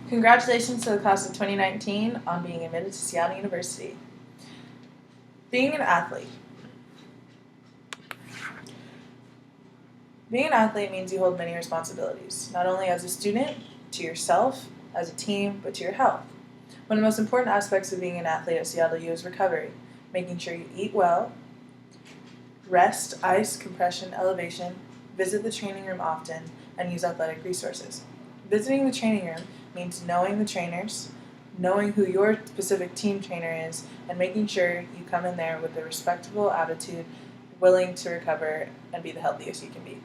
Congratulations to the class of 2019 on being admitted to Seattle University. Being an athlete. Being an athlete means you hold many responsibilities, not only as a student, to yourself, as a team, but to your health. One of the most important aspects of being an athlete at Seattle U is recovery, making sure you eat well, rest, ice, compression, elevation, visit the training room often, and use athletic resources. Visiting the training room means knowing the trainers, knowing who your specific team trainer is, and making sure you come in there with a respectable attitude, willing to recover and be the healthiest you can be.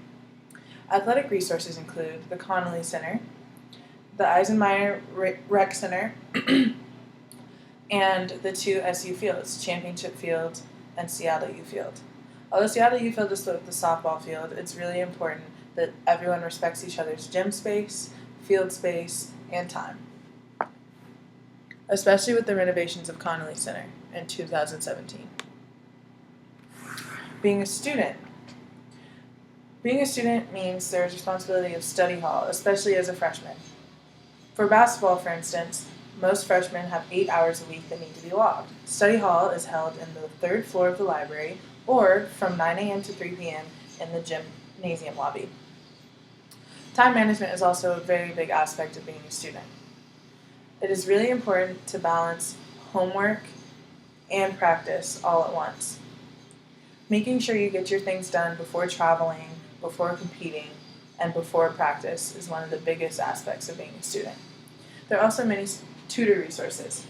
Athletic resources include the Connolly Center, the Eisenmeyer Rec Center, and the two SU fields, Championship Field and Seattle U Field. Although Seattle U Field is the softball field, it's really important that everyone respects each other's gym space, field space, and time. Especially with the renovations of Connolly Center in 2017. Being a student. Being a student means there's responsibility of study hall, especially as a freshman. For basketball, for instance, most freshmen have 8 hours a week that need to be logged. Study hall is held in the third floor of the library or from 9 a.m. to 3 p.m. in the gymnasium lobby. Time management is also a very big aspect of being a student. It is really important to balance homework and practice all at once. Making sure you get your things done before traveling, before competing, and before practice is one of the biggest aspects of being a student. There are also many tutor resources.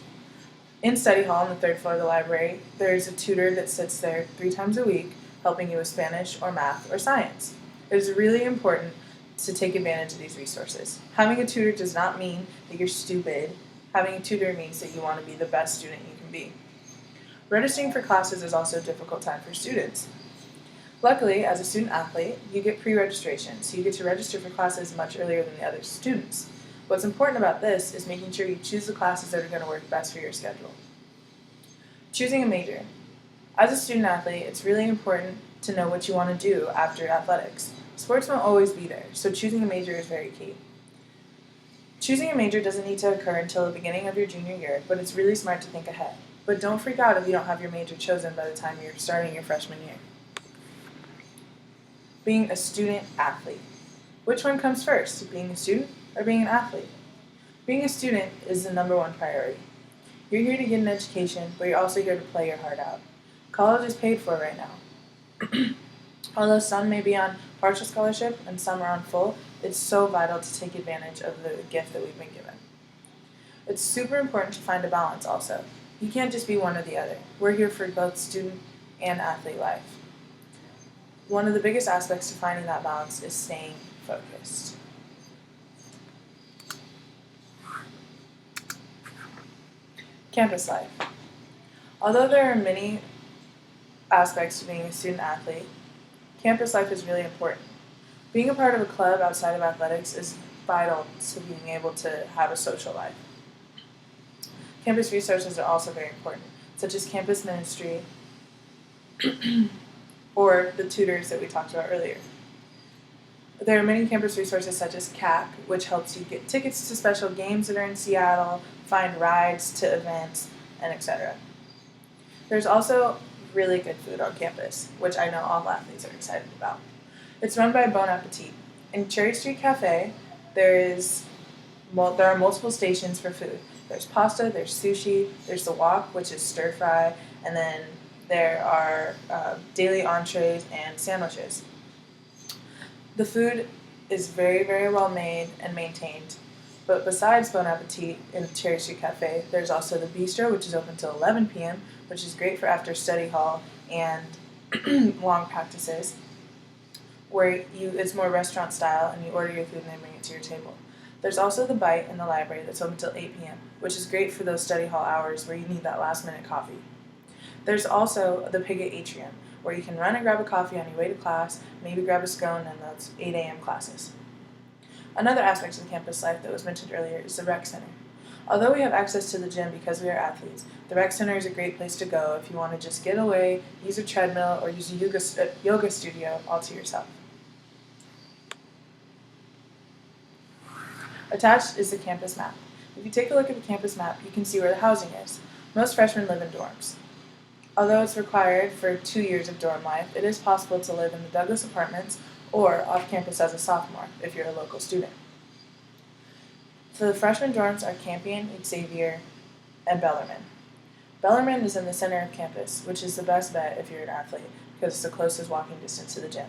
In study hall on the third floor of the library, there's a tutor that sits there 3 times a week helping you with Spanish or math or science. It is really important to take advantage of these resources. Having a tutor does not mean that you're stupid. Having a tutor means that you want to be the best student you can be. Registering for classes is also a difficult time for students. Luckily, as a student athlete, you get pre-registration, so you get to register for classes much earlier than the other students. What's important about this is making sure you choose the classes that are going to work best for your schedule. Choosing a major. As a student athlete, it's really important to know what you want to do after athletics. Sports won't always be there, so choosing a major is very key. Choosing a major doesn't need to occur until the beginning of your junior year, but it's really smart to think ahead. But don't freak out if you don't have your major chosen by the time you're starting your freshman year. Being a student athlete. Which one comes first, being a student or being an athlete? Being a student is the number one priority. You're here to get an education, but you're also here to play your heart out. College is paid for right now. Although some may be on partial scholarship and some are on full, it's so vital to take advantage of the gift that we've been given. It's super important to find a balance also. You can't just be one or the other. We're here for both student and athlete life. One of the biggest aspects to finding that balance is staying focused. Campus life. Although there are many aspects to being a student athlete, campus life is really important. Being a part of a club outside of athletics is vital to being able to have a social life. Campus resources are also very important, such as campus ministry or the tutors that we talked about earlier. There are many campus resources such as CAP, which helps you get tickets to special games that are in Seattle, find rides to events, and etc. There's also really good food on campus, which I know all athletes are excited about. It's run by Bon Appetit. In Cherry Street Cafe, there are multiple stations for food. There's pasta, there's sushi, there's the wok, which is stir fry, and then there are daily entrees and sandwiches. The food is very, very well made and maintained. But besides Bon Appetit in Cherry Street Cafe, there's also the Bistro, which is open till 11 p.m., which is great for after study hall and long practices, where it's more restaurant style and you order your food and they bring it to your table. There's also the Bite in the library that's open till 8 p.m., which is great for those study hall hours where you need that last minute coffee. There's also the Piggott Atrium, where you can run and grab a coffee on your way to class, maybe grab a scone in those 8 a.m. classes. Another aspect of campus life that was mentioned earlier is the rec center. Although we have access to the gym because we are athletes, the rec center is a great place to go if you want to just get away, use a treadmill, or use a yoga studio all to yourself. Attached is the campus map. If you take a look at the campus map, you can see where the housing is. Most freshmen live in dorms. Although it's required for 2 years of dorm life, it is possible to live in the Douglas apartments or off campus as a sophomore if you're a local student. So the freshman dorms are Campion, Xavier, and Bellarmine. Bellarmine is in the center of campus, which is the best bet if you're an athlete because it's the closest walking distance to the gym.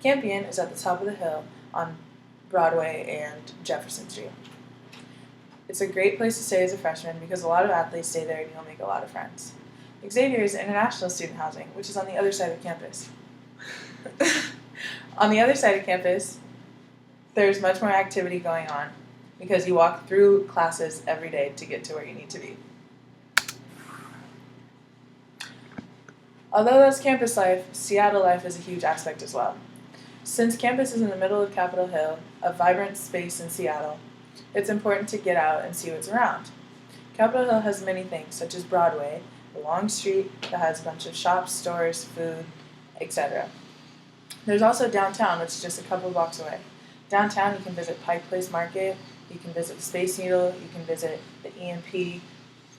Campion is at the top of the hill on Broadway and Jefferson Street. It's a great place to stay as a freshman because a lot of athletes stay there and you'll make a lot of friends. Xavier is international student housing, which is on the other side of campus. On the other side of campus, there's much more activity going on because you walk through classes every day to get to where you need to be. Although that's campus life, Seattle life is a huge aspect as well. Since campus is in the middle of Capitol Hill, a vibrant space in Seattle, it's important to get out and see what's around. Capitol Hill has many things, such as Broadway, a long street that has a bunch of shops, stores, food, etc. There's also downtown, which is just a couple blocks away. Downtown, you can visit Pike Place Market, you can visit the Space Needle, you can visit the EMP,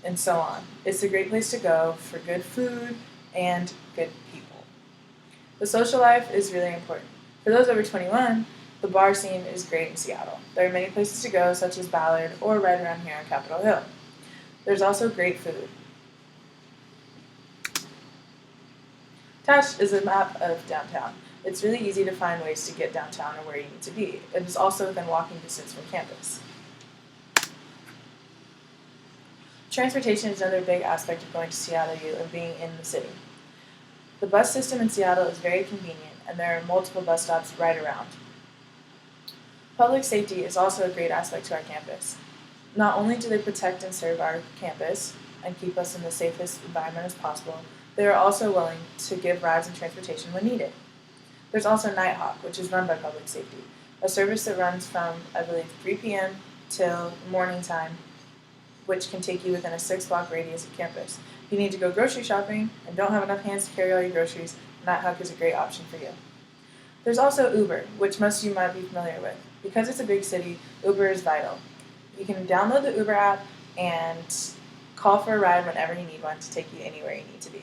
and so on. It's a great place to go for good food and good people. The social life is really important. For those over 21, the bar scene is great in Seattle. There are many places to go, such as Ballard or right around here on Capitol Hill. There's also great food. Attached is a map of downtown. It's really easy to find ways to get downtown or where you need to be. It is also within walking distance from campus. Transportation is another big aspect of going to Seattle U and being in the city. The bus system in Seattle is very convenient, and there are multiple bus stops right around. Public safety is also a great aspect to our campus. Not only do they protect and serve our campus and keep us in the safest environment as possible, they are also willing to give rides and transportation when needed. There's also Nighthawk, which is run by Public Safety, a service that runs from, I believe, 3 p.m. till morning time, which can take you within a 6-block radius of campus. If you need to go grocery shopping and don't have enough hands to carry all your groceries, Nighthawk is a great option for you. There's also Uber, which most of you might be familiar with. Because it's a big city, Uber is vital. You can download the Uber app and call for a ride whenever you need one to take you anywhere you need to be.